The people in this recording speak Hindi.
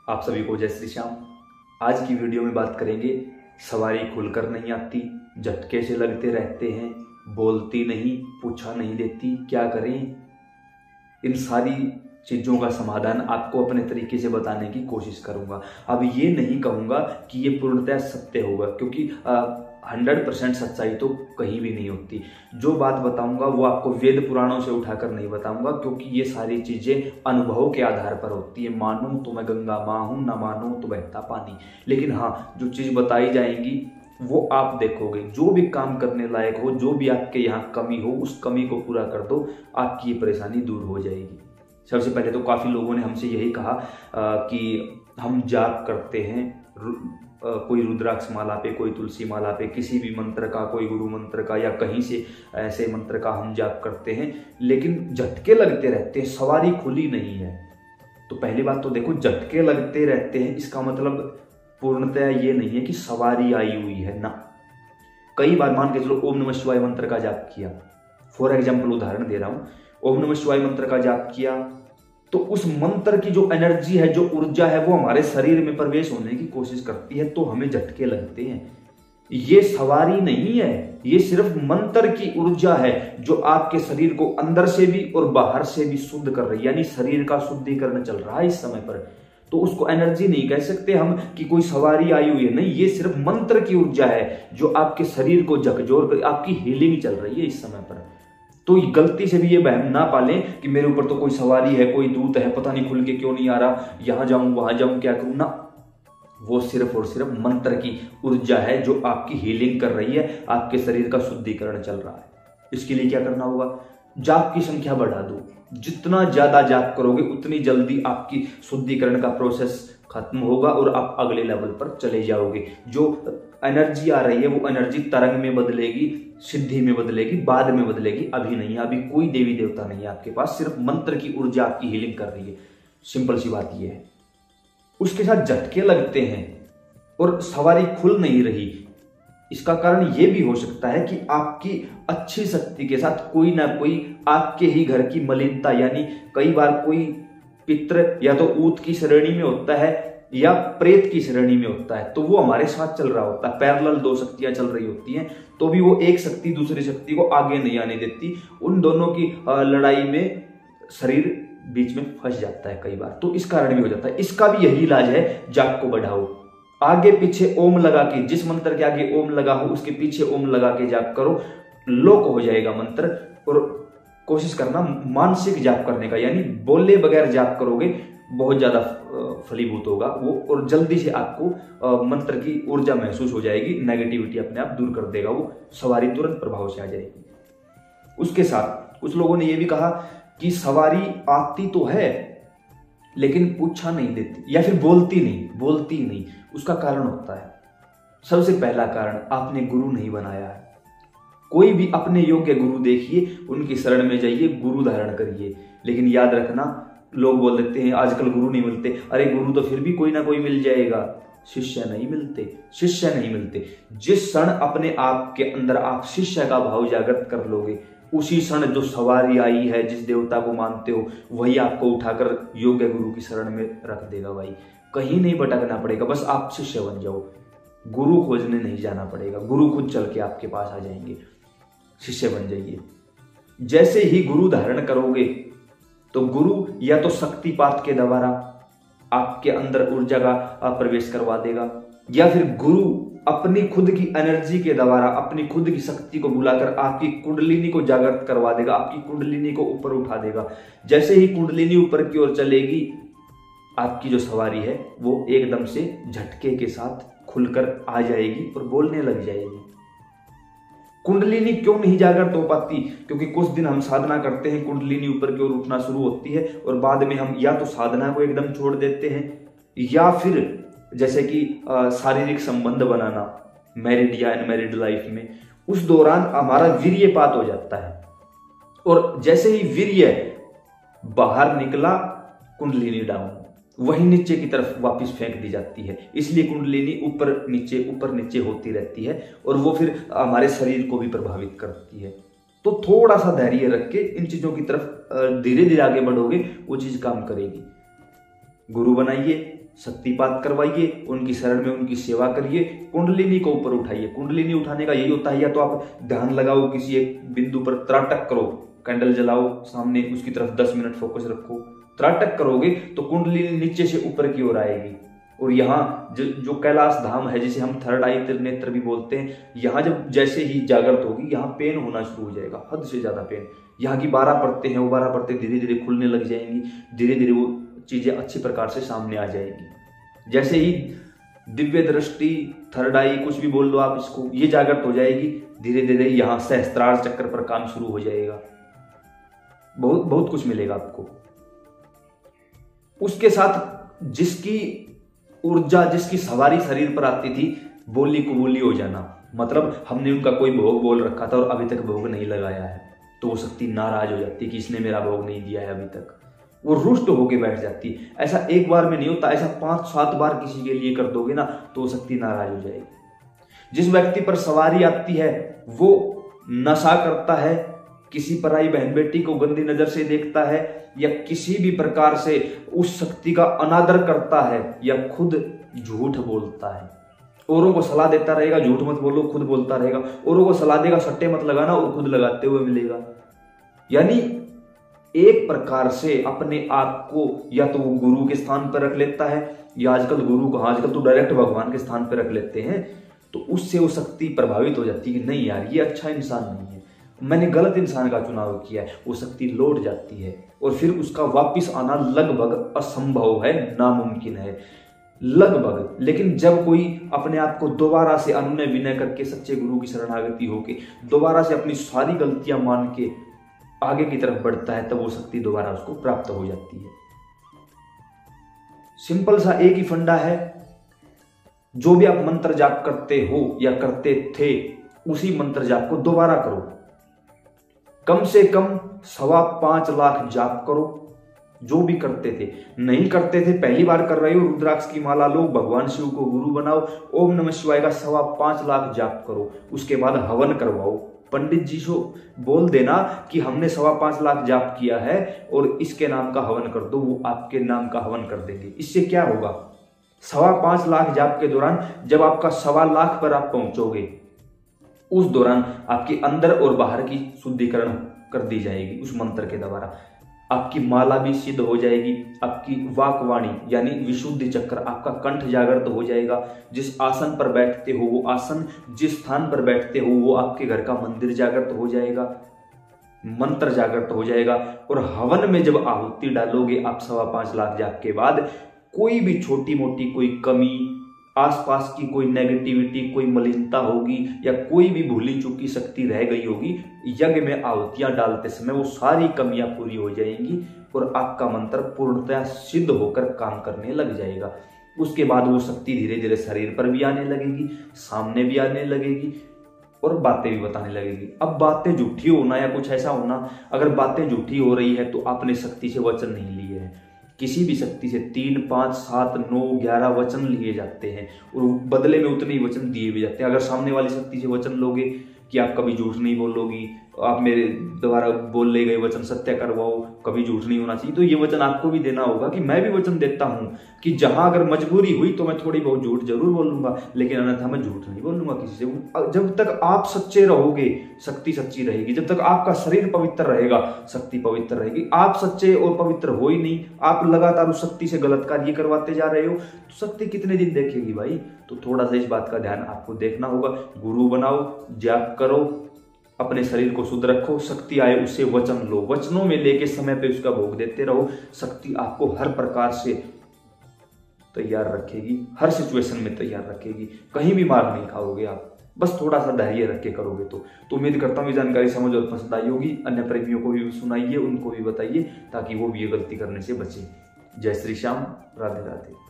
आप सभी को जय श्री श्याम। आज की वीडियो में बात करेंगे सवारी खुलकर नहीं आती, झटके से लगते रहते हैं, बोलती नहीं, पूछा नहीं देती, क्या करें। इन सारी चीज़ों का समाधान आपको अपने तरीके से बताने की कोशिश करूंगा। अब ये नहीं कहूंगा कि ये पूर्णतः सत्य होगा, क्योंकि 100% सच्चाई तो कहीं भी नहीं होती। जो बात बताऊंगा वो आपको वेद पुराणों से उठाकर नहीं बताऊंगा, क्योंकि ये सारी चीज़ें अनुभव के आधार पर होती है। मानो तो मैं गंगा माँ हूँ, ना मानो तो बहता पानी। लेकिन हाँ, जो चीज़ बताई जाएंगी वो आप देखोगे, जो भी काम करने लायक हो, जो भी आपके यहाँ कमी हो, उस कमी को पूरा कर दो, आपकी ये परेशानी दूर हो जाएगी। सबसे पहले तो काफ़ी लोगों ने हमसे यही कहा कि हम जाप करते हैं, कोई रुद्राक्ष माला पे, कोई तुलसी माला पे, किसी भी मंत्र का, कोई गुरु मंत्र का या कहीं से ऐसे मंत्र का हम जाप करते हैं, लेकिन झटके लगते रहते हैं, सवारी खुली नहीं है। तो पहली बात तो देखो, झटके लगते रहते हैं इसका मतलब पूर्णतः ये नहीं है कि सवारी आई हुई है ना। कई बार मान के चलो ओम नमः शिवाय मंत्र का जाप किया, फॉर एग्जाम्पल उदाहरण दे रहा हूं, ओम नमः शिवाय मंत्र का जाप किया तो उस मंत्र की जो एनर्जी है, जो ऊर्जा है, वो हमारे शरीर में प्रवेश होने की कोशिश करती है, तो हमें झटके लगते हैं। ये सवारी नहीं है, ये सिर्फ मंत्र की ऊर्जा है जो आपके शरीर को अंदर से भी और बाहर से भी शुद्ध कर रही है, यानी शरीर का शुद्धिकरण चल रहा है इस समय पर। तो उसको एनर्जी नहीं कह सकते हम कि कोई सवारी आई हुई है, नहीं, ये सिर्फ मंत्र की ऊर्जा है जो आपके शरीर को झकझोर कर आपकी हीलिंग चल रही है इस समय पर। तो गलती से भी ये वहम ना पालें कि मेरे ऊपर तो कोई सवारी है, कोई दूत है, पता नहीं खुल के क्यों नहीं आ रहा, यहां जाऊं वहां जाऊं, क्या करूं ना। वो सिर्फ और सिर्फ मंत्र की ऊर्जा है जो आपकी हीलिंग कर रही है, आपके शरीर का शुद्धिकरण चल रहा है। इसके लिए क्या करना होगा, जाप की संख्या बढ़ा दो। जितना ज्यादा जाप करोगे उतनी जल्दी आपकी शुद्धिकरण का प्रोसेस खत्म होगा और आप अगले लेवल पर चले जाओगे। जो एनर्जी आ रही है वो एनर्जी तरंग में बदलेगी, सिद्धि में बदलेगी, बाद में बदलेगी, अभी नहीं। अभी कोई देवी देवता नहीं है आपके पास, सिर्फ मंत्र की ऊर्जा आपकी हीलिंग कर रही है। सिंपल सी बात यह है। उसके साथ झटके लगते हैं और सवारी खुल नहीं रही, इसका कारण यह भी हो सकता है कि आपकी अच्छी शक्ति के साथ कोई ना कोई आपके ही घर की मलिनता, यानी कई बार कोई पितृ या तो ऊत की श्रेणी में होता है या प्रेत की श्रेणी में होता है, तो वो हमारे साथ चल रहा होता है। पैरेलल दो शक्तियां चल रही होती हैं, तो भी वो एक शक्ति दूसरी शक्ति को आगे नहीं आने देती। उन दोनों की लड़ाई में शरीर बीच में फंस जाता है कई बार, तो इस कारण भी हो जाता है। इसका भी यही इलाज है, जाप को बढ़ाओ, आगे पीछे ओम लगा के, जिस मंत्र के आगे ओम लगा हो उसके पीछे ओम लगा के जाप करो, लोक हो जाएगा मंत्र। और कोशिश करना मानसिक जाप करने का, यानी बोले बगैर जाप करोगे बहुत ज्यादा फलीभूत होगा वो, और जल्दी से आपको मंत्र की ऊर्जा महसूस हो जाएगी, नेगेटिविटी अपने आप दूर कर देगा, वो सवारी तुरंत प्रभाव से आ जाएगी। उसके साथ कुछ लोगों ने यह भी कहा कि सवारी आती तो है लेकिन पूछा नहीं देती या फिर बोलती नहीं। उसका कारण होता है, सबसे पहला कारण, आपने गुरु नहीं बनाया है। कोई भी अपने योग्य गुरु देखिए, उनकी शरण में जाइए, गुरु धारण करिए। लेकिन याद रखना, लोग बोल देते हैं आजकल गुरु नहीं मिलते। अरे गुरु तो फिर भी कोई ना कोई मिल जाएगा, शिष्य नहीं मिलते। जिस क्षण अपने आप के अंदर आप शिष्य का भाव जागृत कर लोगे, उसी क्षण जो सवारी आई है, जिस देवता को मानते हो, वही आपको उठाकर योग्य गुरु की शरण में रख देगा। भाई कहीं नहीं भटकना पड़ेगा, बस आप शिष्य बन जाओ, गुरु खोजने नहीं जाना पड़ेगा, गुरु खुद चल के आपके पास आ जाएंगे। शिष्य बन जाइए। जैसे ही गुरु धारण करोगे तो गुरु या तो शक्तिपात के द्वारा आपके अंदर ऊर्जा का प्रवेश करवा देगा, या फिर गुरु अपनी खुद की एनर्जी के द्वारा, अपनी खुद की शक्ति को बुलाकर आपकी कुंडलिनी को जागृत करवा देगा, आपकी कुंडलिनी को ऊपर उठा देगा। जैसे ही कुंडलिनी ऊपर की ओर चलेगी, आपकी जो सवारी है वो एकदम से झटके के साथ खुलकर आ जाएगी और बोलने लग जाएगी। कुंडलिनी क्यों नहीं जागृत हो पाती? क्योंकि कुछ दिन हम साधना करते हैं, कुंडलिनी ऊपर की ओर उठना शुरू होती है और बाद में हम या तो साधना को एकदम छोड़ देते हैं, या फिर जैसे कि शारीरिक संबंध बनाना, मैरिड या अनमैरिड लाइफ में, उस दौरान हमारा वीर्यपात हो जाता है, और जैसे ही वीर्य बाहर निकला, कुंडलिनी डाउन, वही नीचे की तरफ वापस फेंक दी जाती है। इसलिए कुंडलिनी ऊपर नीचे होती रहती है, और वो फिर हमारे शरीर को भी प्रभावित करती है। तो थोड़ा सा धैर्य रख के इन चीजों की तरफ धीरे धीरे आगे बढ़ोगे, वो चीज काम करेगी। गुरु बनाइए, शक्तिपात करवाइए, उनकी शरण में उनकी सेवा करिए, कुंडलिनी को ऊपर उठाइए। कुंडलिनी उठाने का यही होता है, या तो आप ध्यान लगाओ किसी एक बिंदु पर, त्राटक करो, कैंडल जलाओ सामने, उसकी तरफ 10 मिनट फोकस रखो, त्राटक करोगे तो कुंडलिनी नीचे से ऊपर की ओर आएगी। और यहाँ जो कैलाश धाम है, जिसे हम थर्ड आई नेत्र भी बोलते हैं, यहाँ जब जैसे ही जागृत होगी यहाँ पेन होना शुरू हो जाएगा, हद से ज्यादा पेन। यहाँ की 12 परतें हैं, वो 12 परतें धीरे धीरे खुलने लग जाएंगी, धीरे धीरे वो चीजें अच्छी प्रकार से सामने आ जाएगी। जैसे ही दिव्य दृष्टि, थर्ड आई, कुछ भी बोल लो आप इसको, ये जागृत हो जाएगी, धीरे धीरे यहाँ सहस्त्रार चक्र पर काम शुरू हो जाएगा। बहुत बहुत कुछ मिलेगा आपको। उसके साथ जिसकी ऊर्जा, जिसकी सवारी शरीर पर आती थी, बोली कबूली हो जाना। मतलब हमने उनका कोई भोग बोल रखा था और अभी तक भोग नहीं लगाया है, तो वो शक्ति नाराज हो जाती कि इसने मेरा भोग नहीं दिया है अभी तक, वो रुष्ट होके बैठ जाती। ऐसा एक बार में नहीं होता, ऐसा 5-7 बार किसी के लिए कर दोगे ना तो वो शक्ति नाराज हो जाएगी। जिस व्यक्ति पर सवारी आती है वो नशा करता है, किसी पराई बहन बेटी को गंदी नजर से देखता है, या किसी भी प्रकार से उस शक्ति का अनादर करता है, या खुद झूठ बोलता है, औरों को सलाह देता रहेगा, झूठ मत बोलो, खुद बोलता रहेगा, औरों को सलाह देगा सट्टे मत लगाना, और खुद लगाते हुए मिलेगा। यानी एक प्रकार से अपने आप को या तो वो गुरु के स्थान पर रख लेता है, या आजकल गुरु को, आजकल तो डायरेक्ट भगवान के स्थान पर रख लेते हैं, तो उससे वो शक्ति प्रभावित हो जाती है कि नहीं यार ये अच्छा इंसान नहीं है, मैंने गलत इंसान का चुनाव किया है। वो शक्ति लौट जाती है और फिर उसका वापिस आना लगभग असंभव है, नामुमकिन है लगभग। लेकिन जब कोई अपने आप को दोबारा से अनुनय विनय करके सच्चे गुरु की शरणागति होके दोबारा से अपनी सारी गलतियां मान के आगे की तरफ बढ़ता है, तब वो शक्ति दोबारा उसको प्राप्त हो जाती है। सिंपल सा एक ही फंडा है, जो भी आप मंत्र जाप करते हो या करते थे, उसी मंत्र जाप को दोबारा करो। कम से कम 5.25 लाख जाप करो, जो भी करते थे। नहीं करते थे, पहली बार कर रहे हो, रुद्राक्ष की माला लो, भगवान शिव को गुरु बनाओ, ओम नमः शिवाय का 5.25 लाख जाप करो। उसके बाद हवन करवाओ, पंडित जी को बोल देना कि हमने 5.25 लाख जाप किया है और इसके नाम का हवन कर दो, वो आपके नाम का हवन कर देंगे। इससे क्या होगा, 5.25 लाख जाप के दौरान जब आपका 1.25 लाख पर आप पहुंचोगे, उस दौरान आपके अंदर और बाहर की शुद्धिकरण कर दी जाएगी उस मंत्र के द्वारा। आपकी माला भी सिद्ध हो जाएगी, आपकी वाकवाणी यानी विशुद्धि चक्र, आपका कंठ जागृत हो जाएगा। जिस आसन पर बैठते हो वो आसन, जिस स्थान पर बैठते हो वो आपके घर का मंदिर जागृत हो जाएगा, मंत्र जागृत हो जाएगा। और हवन में जब आहुति डालोगे आप 5.25 लाख जाप के बाद, कोई भी छोटी मोटी कोई कमी, आसपास की कोई नेगेटिविटी, कोई मलिनता होगी या कोई भी भूली चुकी शक्ति रह गई होगी, यज्ञ में आहुतियां डालते समय वो सारी कमियां पूरी हो जाएंगी और आपका मंत्र पूर्णतः सिद्ध होकर काम करने लग जाएगा। उसके बाद वो शक्ति धीरे धीरे शरीर पर भी आने लगेगी, सामने भी आने लगेगी और बातें भी बताने लगेगी। अब बातें झूठी होना या कुछ ऐसा होना, अगर बातें झूठी हो रही है तो आपने शक्ति से वचन नहीं लिए हैं। किसी भी शक्ति से 3, 5, 7, 9, 11 वचन लिए जाते हैं और बदले में उतने ही वचन दिए भी जाते हैं। अगर सामने वाली शक्ति से वचन लोगे कि आप कभी झूठ नहीं बोलोगी, आप मेरे द्वारा बोले गए वचन सत्य करवाओ, कभी झूठ नहीं होना चाहिए, तो ये वचन आपको भी देना होगा कि मैं भी वचन देता हूं कि जहां अगर मजबूरी हुई तो मैं थोड़ी बहुत झूठ जरूर बोलूंगा, लेकिन अन्यथा मैं झूठ नहीं बोलूंगा किसी से। जब तक आप सच्चे रहोगे शक्ति सच्ची रहेगी, जब तक आपका शरीर पवित्र रहेगा शक्ति पवित्र रहेगी। आप सच्चे और पवित्र हो ही नहीं, आप लगातार उस शक्ति से गलत कार्य करवाते जा रहे हो, तो शक्ति कितने दिन देखेगी भाई। तो थोड़ा सा इस बात का ध्यान आपको देखना होगा। गुरु बनाओ, जाप करो, अपने शरीर को शुद्ध रखो, शक्ति आए उससे वचन लो, वचनों में लेके समय पे उसका भोग देते रहो। शक्ति आपको हर प्रकार से तैयार रखेगी, हर सिचुएशन में तैयार रखेगी, कहीं भी मार नहीं खाओगे आप, बस थोड़ा सा धैर्य रख के करोगे तो उम्मीद करता हूँ ये जानकारी समझ और पसंद आई होगी। अन्य प्रेमियों को भी सुनाइए, उनको भी बताइए ताकि वो भी ये गलती करने से बचे। जय श्री श्याम, राधे राधे।